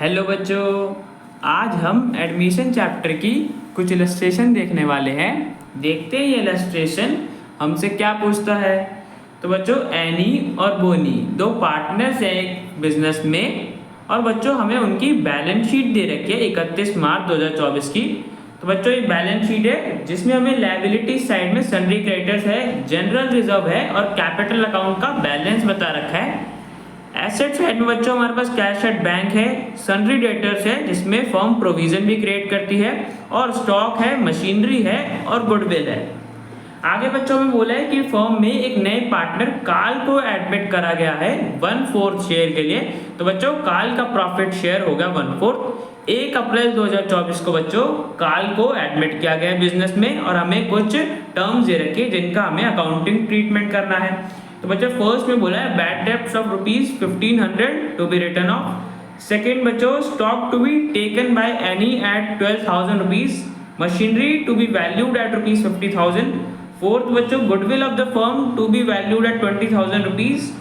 Hello बच्चों, आज हम एडमिशन चैप्टर की कुछ इलस्ट्रेशन देखने वाले हैं। देखते हैं ये इलस्ट्रेशन हमसे क्या पूछता है। तो बच्चों, एनी और बोनी दो पार्टनर्स हैं एक बिजनेस में, और बच्चों हमें उनकी बैलेंस शीट दे रखी है 31 मार्च 2024 की। तो बच्चों ये बैलेंस शीट है जिसमें हमें लायबिलिटी साइड में सन्ड्री क्रेडिटर्स है, जनरल रिजर्व है और कैपिटल अकाउंट का बैलेंस बता रखा है। एसेट साइड में बच्चों हमारे पास कैश एट बैंक है, सन्ड्री डेटर्स है जिसमें फर्म प्रोविजन भी क्रिएट करती है, और स्टॉक है, मशीनरी है और गुडविल है। आगे बच्चों में बोला है कि फर्म में एक नए पार्टनर काल को एडमिट करा गया है 1/4 शेयर के लिए। तो बच्चों काल का प्रॉफिट शेयर होगा 1/4। 1 अप्रैल 2024 को बच्चों काल को एडमिट किया गया है बिजनेस में, और हमें कुछ टर्म्स दे रखे जिनका हमें अकाउंटिंग ट्रीटमेंट करना है। तो बच्चों फर्स्ट में बोला है bad debts of ₹1500 to be written off. Second बच्चों stock to be taken by Annie at ₹12,000, machinery to be valued at ₹50,000। Fourth बच्चों goodwill of the firm to be valued at ₹20,000।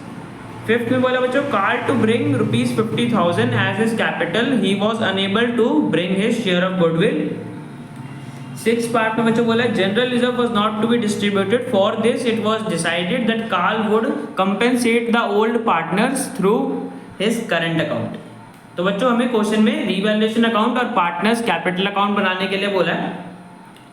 Fifth में बोला बच्चों Karl to bring ₹50,000 as his capital, he was unable to bring his share of goodwill. Six part में बच्चों बोला general reserve was not to be distributed, for this it was decided that Carl would compensate the old partners through his current account. तो बच्चों हमें question में revaluation account और partners capital account बनाने के लिए बोला है।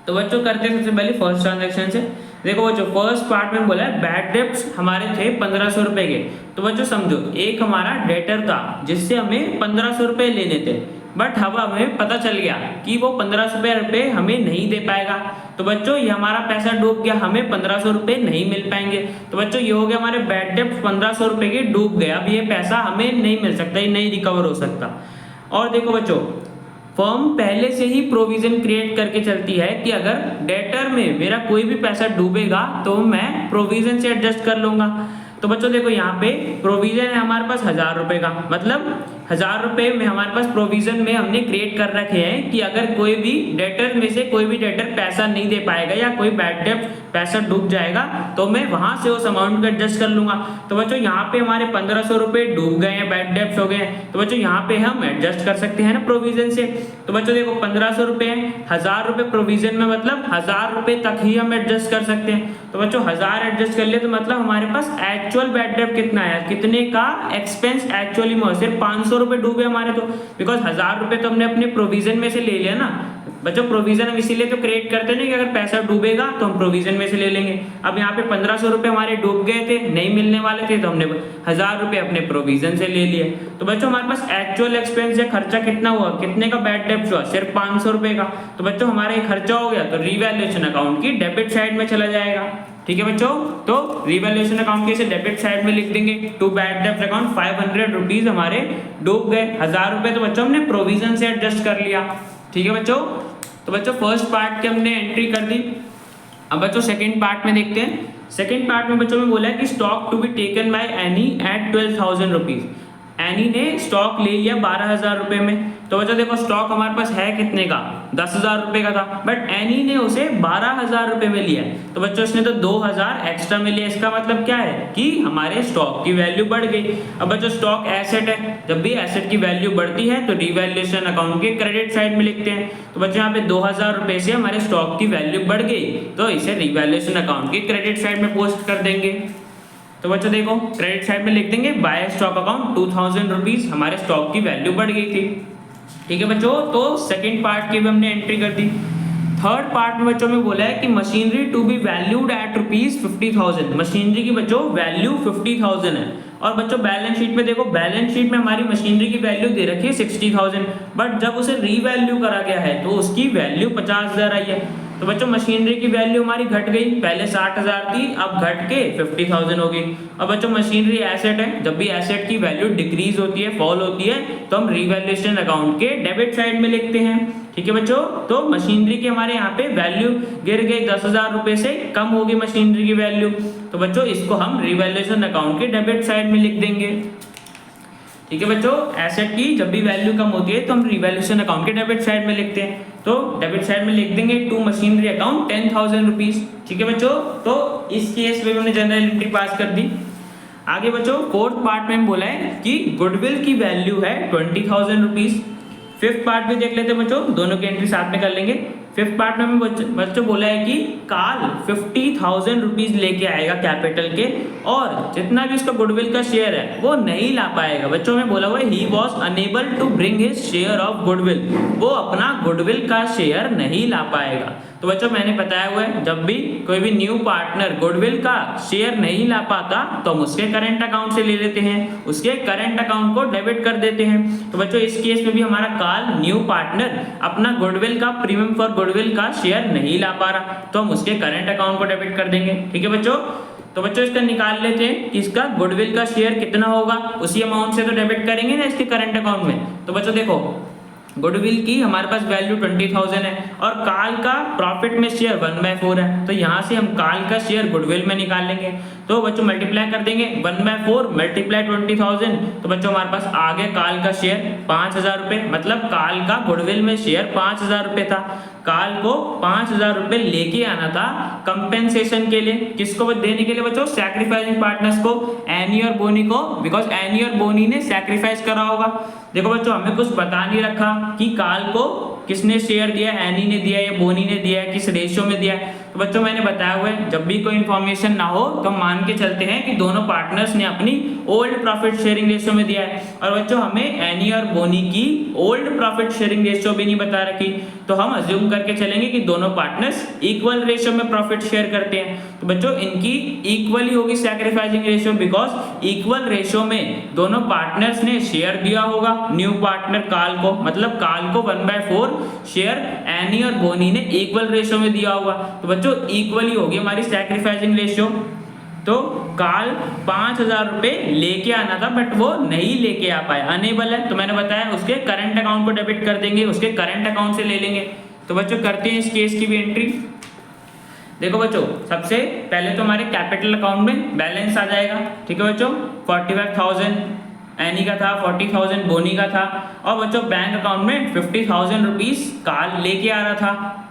तो बच्चों करते हैं सबसे पहले फर्स्ट ट्रांजैक्शन से। देखो बच्चों फर्स्ट पार्ट में बोला है बैड डेब्ट्स हमारे थे 1500 रुपए के। तो बच्चों समझो एक हमारा डेटर था जिससे हमें 1500 रुपए लेने थे, बट अब हमें पता चल गया कि वो 1500 रुपए हमें नहीं दे पाएगा। तो बच्चों ये हमारा पैसा डूब गया, हमें 1500 रुपए नहीं मिल पाएंगे। तो बच्चों ये हो गया हमारे बैड डेब्ट्स 1500 रुपए के डूब गए। अब ये पैसा हमें नहीं मिल सकता, ये नहीं रिकवर हो सकता। और देखो बच्चों फर्म पहले से ही प्रोविजन क्रिएट करके चलती है कि अगर डेटर में मेरा कोई भी पैसा डूबेगा तो मैं प्रोविजन से एडजस्ट कर लूंगा। तो बच्चों देखो यहाँ पे प्रोविजन है हमारे पास 1000 रुपए का, मतलब 1000 रुपए में हमारे पास प्रोविजन में हमने क्रिएट कर रखे हैं कि अगर कोई भी डेटर में से कोई भी डेटर पैसा नहीं दे पाएगा या कोई बैड डेब्ट पैसा डूब जाएगा तो मैं वहां से उस अमाउंट को एडजस्ट कर लूंगा। तो बच्चों यहाँ पे हमारे 1500 रुपए डूब गए हैं, बैड डेब्ट हो गए हैं, तो बच्चों यहाँ पे हम एडजस्ट कर सकते हैं ना प्रोविजन से। तो बच्चों देखो 1500 रुपए हैं, 1000 रुपए प्रोविजन में, मतलब 1000 रुपए तक ही हम एडजस्ट कर सकते हैं। तो बच्चों 1000 एडजस्ट कर लिए तो मतलब हमारे पास एक्चुअल बैड डेब्ट कितना है, कितने का एक्सपेंस एक्चुअली में सिर्फ 500 रुपए डूबे हमारे। तो बिकॉज 1000 रुपए तो हमने अपने प्रोविजन में से ले लिया ना बच्चों। प्रोविजन हम इसीलिए तो क्रिएट करते हैं कि अगर पैसा डूबेगा तो हम प्रोविजन में से ले लेंगे। अब यहाँ पे 1500 रुपए हमारे डूब गए थे, नहीं मिलने वाले थे, तो हमने 1000 रुपए अपने प्रोविजन से ले लिए। तो बच्चों हमारे पास एक्चुअल एक्सपेंस या खर्चा कितना हुआ, कितने का बैड डेब्ट हुआ, सिर्फ 500 रुपए का। तो बच्चों हमारा ये खर्चा हो गया तो रिवैल्यूएशन अकाउंट की डेबिट साइड में चला जाएगा। ठीक है बच्चों, तो रिवैल्यूएशन अकाउंट के इसे डेबिट साइड में लिख देंगे। टू बैड डेब्ट अकाउंट 500 रुपीज हमारे डूब गए, 1000 रुपए तो बच्चों हमने प्रोविजन से एडजस्ट कर लिया। ठीक है बच्चों, तो बच्चों फर्स्ट पार्ट की हमने एंट्री कर दी। अब बच्चों सेकंड पार्ट में देखते हैं। सेकंड पार्ट में बच्चों में बोला है कि stock to be taken by Annie at 12,000 rupees. Annie ने स्टॉक ले लिया 12,000 रुपए में। तो बच्चों देखो स्टॉक हमारे पास है कितने का, 10,000 रुपए का था, बट एनी ने उसे 12,000 रुपए में लिया है। तो बच्चों इसने तो 2,000 एक्स्ट्रा में लिया। इसका मतलब क्या है कि हमारे स्टॉक की वैल्यू बढ़ गई। अब बच्चों स्टॉक एसेट है, जब भी एसेट की वैल्यू बढ़ती है तो रिवैल्यूएशन अकाउंट के क्रेडिट साइड में लिखते हैं। तो बच्चों यहाँ पे 2,000 रुपए से हमारे स्टॉक की वैल्यू बढ़ गई तो इसे रिवैल्यूएशन अकाउंट के क्रेडिट साइड में पोस्ट कर देंगे। तो बच्चों देखो क्रेडिट साइड में लिख देंगे बाय स्टॉक अकाउंट 2,000 रुपीज, हमारे स्टॉक की वैल्यू बढ़ गई थी। ठीक है बच्चों, तो सेकंड पार्ट की भी हमने एंट्री कर दी। थर्ड पार्ट में बच्चों में बोला है कि machinery to be valued at ₹50,000। Machinery की बच्चों वैल्यू 50,000 है। और बच्चों बैलेंस शीट में देखो, बैलेंस शीट में हमारी मशीनरी की वैल्यू दे रखी है 60,000, बट जब उसे रीवैल्यू करा गया है तो उसकी वैल्यू 50,000 आई है। तो बच्चों मशीनरी की वैल्यू हमारी घट गई, पहले 60,000 थी, अब घट के 50,000 हो गई। अब बच्चों मशीनरी एसेट है, जब भी एसेट की वैल्यू डिक्रीज होती है, फॉल होती है, तो हम रिवैल्यूएशन अकाउंट के डेबिट साइड में लिखते हैं। ठीक है बच्चों, तो मशीनरी की हमारे यहाँ पे वैल्यू गिर गई, 10,000 रुपए से कम हो गई मशीनरी की वैल्यू। तो बच्चों इसको हम रिवैल्यूएशन अकाउंट के डेबिट साइड में लिख देंगे। ठीक है बच्चों, एसेट की जब भी वैल्यू कम होती है तो हम रिवैल्यूएशन अकाउंट के डेबिट साइड में लिखते हैं। तो डेबिट साइड में लिख देंगे टू मशीनरी अकाउंट 10,000 रुपीज। ठीक है बच्चों, तो इस केस में हमने जनरल एंट्री पास कर दी। आगे बच्चों फोर्थ पार्ट में बोला है कि गुडविल की वैल्यू है 20,000 रुपीज। फिफ्थ पार्ट भी देख लेते हैं बच्चों, दोनों की एंट्री साथ में कर लेंगे। फिफ्थ पार्ट में बच्चों बोला है कि कार्ल 50,000 रुपीज लेके आएगा कैपिटल के, और जितना भी उसका गुडविल का शेयर है वो नहीं ला पाएगा। बच्चों में बोला हुआ है he was unable to bring his share of goodwill, वो अपना गुडविल का शेयर नहीं ला पाएगा। तो बच्चों मैंने बताया हुआ है जब भी कोई भी न्यू पार्टनर गुडविल का शेयर नहीं ला पाता तो हम उसके करंट अकाउंट से ले लेते हैं, उसके करंट अकाउंट को डेबिट कर देते हैं। तो बच्चों इस केस में भी हमारा कार्ल न्यू पार्टनर अपना गुडविल का प्रीमियम फॉर गुडविल का शेयर नहीं ला पा रहा, तो हम उसके करंट अकाउंट को डेबिट कर देंगे। ठीक है बच्चों, तो बच्चों इसका निकाल लेते हैं कि इसका गुडविल का शेयर कितना होगा, उसी अमाउंट से तो डेबिट करेंगे ना इसके करंट अकाउंट में। तो बच्चों देखो गुडविल की हमारे पास वैल्यू 20,000 है और कार्ल का प्रॉफिट में शेयर 1/4 है, तो यहाँ से हम कार्ल का शेयर गुडविल में निकाल लेंगे। तो बच्चों मल्टीप्लाई कर देंगे 1/4 मल्टीप्लाई 20,000, तो बच्चों हमारे पास आगे कार्ल का शेयर 5,000 रुपये, मतलब कार्ल का गुडविल में शेयर 5,000 रुपये था। कार्ल को 5,000 रुपये लेके आना था कंपेंसेशन के लिए, किसको देने के लिए बच्चों, सैक्रिफाइसिंग पार्टनर्स को, एनी और बोनी को, बिकॉज एनी और बोनी ने सैक्रिफाइस करा होगा। देखो बच्चों हमें कुछ बता नहीं रखा कि कार्ल को किसने शेयर दिया, एनी ने दिया या बोनी ने दिया है, किस रेशियो में दिया है। तो बच्चों मैंने बताया हुआ है जब भी कोई इन्फॉर्मेशन ना हो तो मान के चलते हैं कि दोनों पार्टनर्स ने अपनी ओल्ड प्रॉफिट शेयरिंग रेशियो में दिया है, और बच्चों हमें एनी और बोनी की ओल्ड प्रॉफिट शेयरिंग रेशियो भी नहीं बता रखी, तो हम अज्यूम करके चलेंगे कि दोनों पार्टनर्स इक्वल रेशियो में प्रॉफिट शेयर करते हैं। तो बच्चों इनकी इक्वल ही होगी sacrificing ratio, because equal ratio में दोनों पार्टनर्स ने शेयर दिया होगा न्यू पार्टनर कार्ल को, मतलब कार्ल को 1/4 शेयर एनी और बोनी ने इक्वल रेशियो में दिया होगा। तो बच्चों इक्वली होगी हमारी सैक्रिफाइसिंग रेशियो। तो कार्ल 5,000 रुपये लेके आना था बट वो नहीं लेके आ पाया, अनेबल है, तो मैंने बताया उसके करंट अकाउंट को डेबिट कर देंगे, उसके करंट अकाउंट से ले लेंगे। तो बच्चों करते हैं इस केस की भी एंट्री। देखो बच्चों सबसे पहले तो हमारे कैपिटल अकाउंट में बैलेंस आ जाएगा। ठीक है बच्चों, 45,000 एनी का था, 40,000 बोनी का था, और बच्चों बैंक अकाउंट में 50,000 रुपीज कार्ल लेके आ रहा था।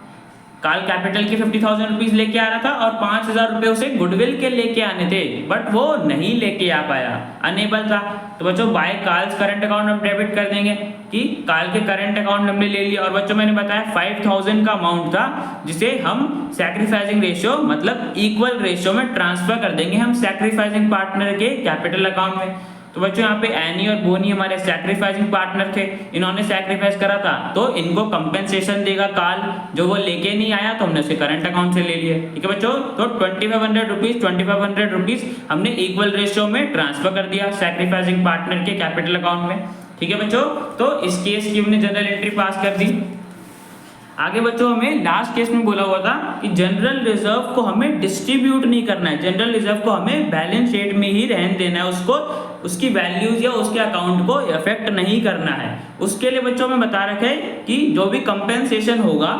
कार्ल कैपिटल के 50,000 रुपीज लेके आ रहा था और 5,000 रुपए उसे गुडविल के लेके आने थे, बट वो नहीं लेके आ पाया, अनेबल था। तो बच्चों बाय कार्ल्स करंट अकाउंट हम डेबिट कर देंगे कि कार्ल के करंट अकाउंट हमने ले लिया, और बच्चों मैंने बताया 5,000 का अमाउंट था जिसे हम सैक्रिफाइसिंग रेशियो मतलब इक्वल रेशियो में ट्रांसफर कर देंगे हम सैक्रिफाइसिंग पार्टनर के कैपिटल अकाउंट में। तो बच्चों यहाँ पे एनी और बोनी हमारे सैक्रिफाइसिंग पार्टनर थे, इन्होंने सैक्रिफाइस करा था तो इनको कंपेंसेशन देगा कार्ल, जो वो लेके नहीं आया तो हमने उसके करंट अकाउंट से ले लिया। ठीक है बच्चों, तो 2,500 रुपीज हमने इक्वल रेशियो में ट्रांसफर कर दिया सैक्रिफाइसिंग पार्टनर के कैपिटल अकाउंट में। ठीक है बच्चों, तो इस केस की हमने जनरल एंट्री पास कर दी। आगे बच्चों हमें लास्ट केस में बोला हुआ था कि जनरल रिजर्व को हमें डिस्ट्रीब्यूट नहीं करना है, जनरल रिजर्व को हमें बैलेंस शीट में ही रहने देना है, उसको उसकी वैल्यूज या उसके अकाउंट को इफेक्ट नहीं करना है। उसके लिए बच्चों में बता रखा है कि जो भी कंपेंसेशन होगा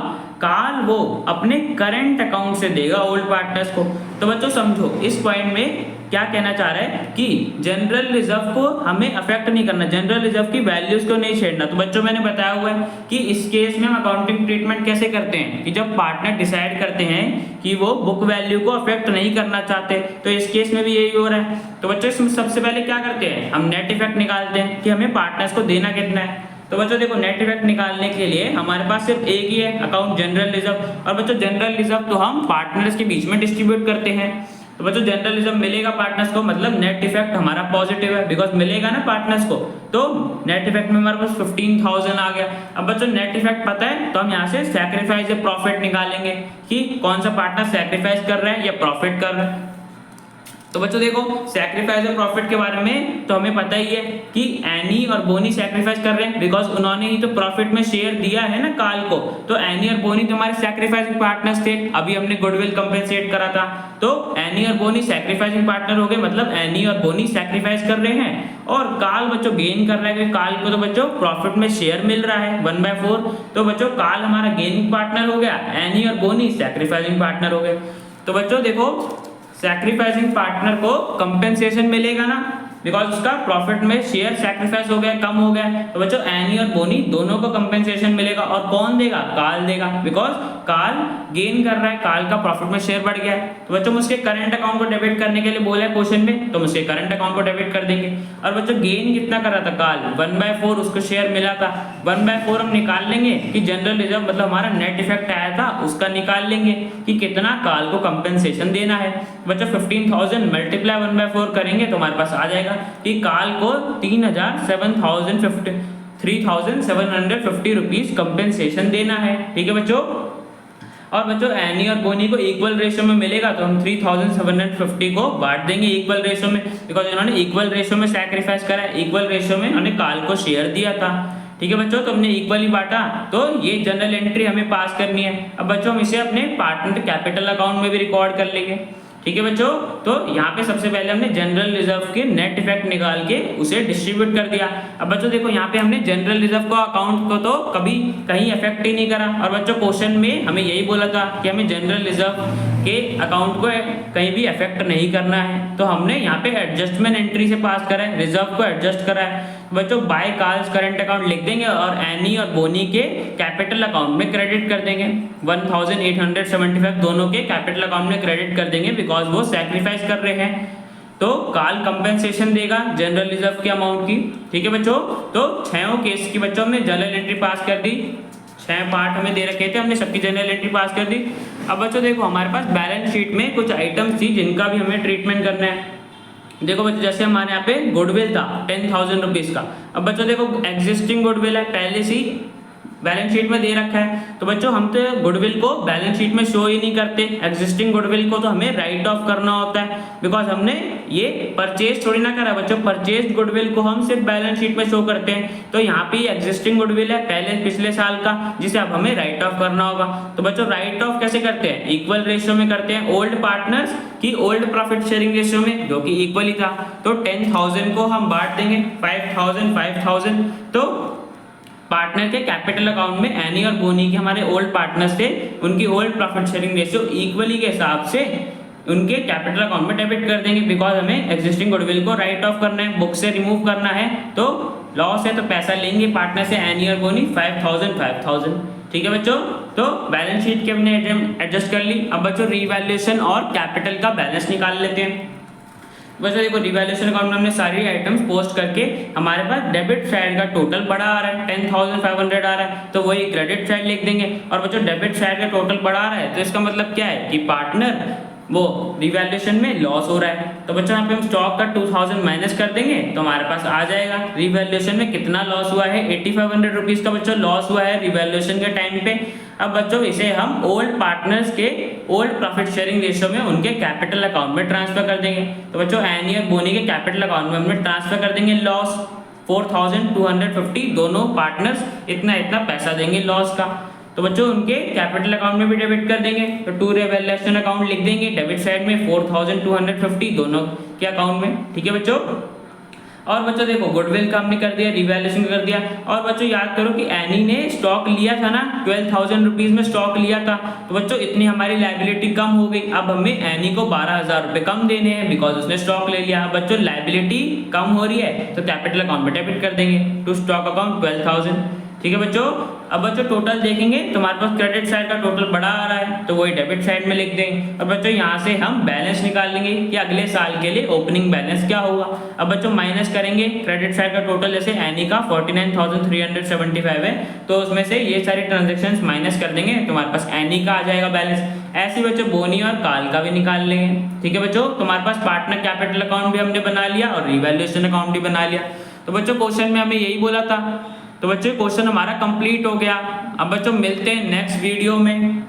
कार्ल वो अपने करंट अकाउंट से देगा ओल्ड पार्टनर्स को। तो बच्चों समझो इस पॉइंट में क्या कहना चाह रहा है कि जनरल रिजर्व को हमें अफेक्ट नहीं करना, जनरल रिजर्व की वैल्यूज को नहीं छेड़ना। तो बच्चों मैंने बताया हुआ है कि इस केस में हम अकाउंटिंग ट्रीटमेंट कैसे करते हैं कि जब पार्टनर डिसाइड करते हैं कि वो बुक वैल्यू को अफेक्ट नहीं करना चाहते, तो इस केस में भी यही हो रहा है। तो बच्चों इसमें सबसे पहले क्या करते हैं, हम नेट इफेक्ट निकालते हैं कि हमें पार्टनर्स को देना कितना है। तो बच्चों देखो नेट इफेक्ट निकालने के लिए हमारे पास सिर्फ एक ही है अकाउंट जनरल रिजर्व, और बच्चों जनरल रिजर्व तो हम पार्टनर्स के बीच में डिस्ट्रीब्यूट करते हैं। तो बच्चों जनरल रिजर्व मिलेगा पार्टनर्स को, मतलब नेट इफेक्ट हमारा पॉजिटिव है बिकॉज मिलेगा ना पार्टनर्स को, तो नेट इफेक्ट में हमारे पास 15,000 आ गया। अब बच्चों नेट इफेक्ट पता है तो हम यहाँ से सैक्रिफाइस या प्रॉफिट निकालेंगे कि कौन सा पार्टनर सैक्रिफाइस कर रहा है या प्रॉफिट कर रहा है। तो बच्चों देखो सैक्रिफाइस और प्रॉफिट के बारे में तो हमें पता ही है कि एनी और बोनी सैक्रिफाइस कर रहे हैं बिकॉज उन्होंने ही तो प्रॉफिट में शेयर दिया है ना कार्ल को, तो एनी और बोनी तो हमारे सैक्रिफाइसिंग पार्टनर्स थे। अभी हमने गुडविल कंपेंसेट करा था तो एनी और बोनी सैक्रिफाइसिंग पार्टनर हो गए, मतलब एनी और बोनी सैक्रिफाइस कर रहे हैं और कार्ल बच्चों गेन कर रहा है, कार्ल को तो बच्चों प्रॉफिट में शेयर मिल रहा है 1/4, तो बच्चों कार्ल हमारा गेनिंग पार्टनर हो गया, एनी और बोनी सैक्रिफाइसिंग पार्टनर हो गए। तो बच्चों देखो सैक्रिफाइसिंग पार्टनर को कंपेंसेशन मिलेगा ना, बिकॉज उसका प्रॉफिट में शेयर सैक्रिफाइस हो गया, कम हो गया। तो बच्चों एनी और बोनी दोनों को कंपेंसेशन मिलेगा। और कौन देगा? काल देगा, बिकॉज काल गेन कर रहा है, काल का प्रॉफिट में शेयर बढ़ गया है। तो बच्चों मुझे करंट अकाउंट को डेबिट करने के लिए बोला है क्वेश्चन में, तो मुझे करंट अकाउंट को डेबिट कर देंगे। और बच्चों गेन कितना कर रहा था काल? 1/4 उसको शेयर मिला था। 1/4 हम निकाल लेंगे कि जनरल रिजर्व मतलब हमारा नेट इफेक्ट आया था उसका निकाल लेंगे कि कितना काल को कंपेंसेशन देना है। बच्चों 15,000 मल्टीप्लाई 1/4 करेंगे तो हमारे पास आ जाएगा कि काल को 3,750 रुपीज कंपेंसेशन देना है। ठीक है बच्चों। और बच्चों एनी और बोनी को इक्वल रेशियो में मिलेगा तो हम 3,750 को बांट देंगे इक्वल रेशियो में, बिकॉज इन्होंने इक्वल रेशियो में सैक्रिफाइस करा है, इक्वल रेशियो में इन्होंने काल को शेयर दिया था। ठीक है बच्चों, तो हमने इक्वली बांटा, तो ये जनरल एंट्री हमें पास करनी है। अब बच्चों हम इसे अपने पार्टनर कैपिटल अकाउंट में भी रिकॉर्ड कर लेंगे। ठीक है बच्चों, तो यहाँ पे सबसे पहले हमने जनरल रिजर्व के नेट इफेक्ट निकाल के उसे डिस्ट्रीब्यूट कर दिया। अब बच्चों देखो यहाँ पे हमने जनरल रिजर्व को अकाउंट को तो कभी कहीं इफेक्ट ही नहीं करा। और बच्चों क्वेश्चन में हमें यही बोला था कि हमें जनरल रिजर्व के अकाउंट को कहीं भी इफेक्ट नहीं करना है, तो हमने यहाँ पे एडजस्टमेंट एंट्री से पास करा है, रिजर्व को एडजस्ट करा है। बच्चों बाय काल्स करंट अकाउंट लिख देंगे और एनी और बोनी के कैपिटल अकाउंट में क्रेडिट कर देंगे। 1,875 दोनों के कैपिटल अकाउंट में क्रेडिट कर देंगे बिकॉज वो सैक्रिफाइस कर रहे हैं। तो काल कंपेंसेशन देगा जनरल रिजर्व के अमाउंट की। ठीक है बच्चों, तो 6 केस की बच्चों हमने जनरल एंट्री पास कर दी। 6 पार्ट हमें दे रखे थे, हमने सबकी जनरल एंट्री पास कर दी। अब बच्चों देखो हमारे पास बैलेंस शीट में कुछ आइटम्स थी जिनका भी हमें ट्रीटमेंट करना है। देखो बच्चों जैसे हमारे यहाँ पे गुडविल था 10,000 रुपीज का। अब बच्चों देखो एग्जिस्टिंग गुडविल है, पहले से बैलेंस शीट में दे रखा है, तो बच्चों हम तो गुडविल को बैलेंस शीट में शो ही नहीं करते। एग्जिस्टिंग गुडविल को तो हमें राइट ऑफ करना होता है, बिकॉज हमने ये परचेज थोड़ी ना करा बच्चों। परचेज गुडविल को हम सिर्फ बैलेंस शीट में शो करते हैं। तो यहाँ पे एग्जिस्टिंग गुडविल है पहले पिछले साल का, जिसे अब हमें राइट ऑफ करना होगा। तो बच्चों राइट ऑफ कैसे करते हैं? इक्वल रेशियो में करते हैं, ओल्ड पार्टनर्स की ओल्ड प्रॉफिट शेयरिंग रेशियो में, जो कि इक्वल ही था। तो 10,000 को हम बांट देंगे 5,000। तो पार्टनर के कैपिटल अकाउंट में एनी और बोनी के हमारे ओल्ड पार्टनर्स थे, उनकी old profit sharing ratio equally के हिसाब से उनके कैपिटल अकाउंट में डेबिट कर देंगे, बिकॉज हमें एग्जिस्टिंग गुडविल को राइट ऑफ करना है, बुक से रिमूव करना है। तो लॉस है तो पैसा लेंगे पार्टनर से एनी और बोनी 5,000। ठीक है बच्चों, तो बैलेंस शीट के हमने एडजस्ट कर ली। अब बच्चों रिवैल्यूएशन और कैपिटल का बैलेंस निकाल लेते हैं। बच्चों देखो रिवैल्यूएशन अकाउंट में हमने सारी आइटम्स पोस्ट करके हमारे पास डेबिट साइड का टोटल बड़ा आ रहा है 10,500 आ रहा है, तो वही क्रेडिट साइड लिख देंगे। और बच्चों डेबिट साइड का टोटल बड़ा आ रहा है तो इसका मतलब क्या है कि पार्टनर वो रिवैल्यूएशन में लॉस हो रहा है। तो बच्चों यहाँ पे हम स्टॉक का 2,000 माइनस कर देंगे तो हमारे पास आ जाएगा रिवैल्यूएशन में कितना लॉस हुआ है। 8,500 रुपीज का बच्चों लॉस हुआ है रिवैल्यूएशन के टाइम पे। अब बच्चों इसे हम ओल्ड पार्टनर्स के ओल्ड प्रॉफिट शेयरिंग रेशियो में उनके कैपिटल अकाउंट में ट्रांसफर कर देंगे। तो बच्चों एनी और बोनी के कैपिटल अकाउंट में हमने ट्रांसफर कर देंगे लॉस 4,250, दोनों पार्टनर्स इतना पैसा देंगे लॉस का। तो बच्चों उनके कैपिटल अकाउंट में भी डेबिट कर देंगे, तो टू रिवैल्यूएशन अकाउंट लिख देंगे डेबिट साइड में 4,250 दोनों के अकाउंट में। ठीक है बच्चों, और बच्चों देखो गुडविल का हमने कर दिया, रिवैल्यूएशन कर दिया। और बच्चों याद करो कि एनी ने स्टॉक लिया था ना 12,000 रुपीज में स्टॉक लिया था, तो बच्चों इतनी हमारी लायबिलिटी कम हो गई। अब हमें एनी को 12,000 रुपए कम देने हैं बिकॉज उसने स्टॉक ले लिया। बच्चों लायबिलिटी कम हो रही है तो कैपिटल अकाउंट में डेबिट कर देंगे टू स्टॉक अकाउंट 12,000। ठीक है बच्चों, अब बच्चों टोटल देखेंगे तो हमारे पास क्रेडिट साइड का टोटल बड़ा आ रहा है तो वही डेबिट साइड में लिख देंगे। और बच्चों यहाँ से हम बैलेंस निकाल लेंगे कि अगले साल के लिए ओपनिंग बैलेंस क्या होगा। अब बच्चों माइनस करेंगे क्रेडिट साइड का टोटल, जैसे एनी का 49,375 है तो उसमें से ये सारी ट्रांजेक्शन्स माइनस कर देंगे तो हमारे पास एनी का आ जाएगा बैलेंस। ऐसे बच्चों बोनी और काल का भी निकाल लेंगे। ठीक है बच्चों, तो हमारे पास पार्टनर कैपिटल अकाउंट भी हमने बना लिया और रिवैल्यूएशन अकाउंट भी बना लिया। तो बच्चों क्वेश्चन में हमें यही बोला था। तो बच्चों क्वेश्चन हमारा कंप्लीट हो गया। अब बच्चों मिलते हैं नेक्स्ट वीडियो में।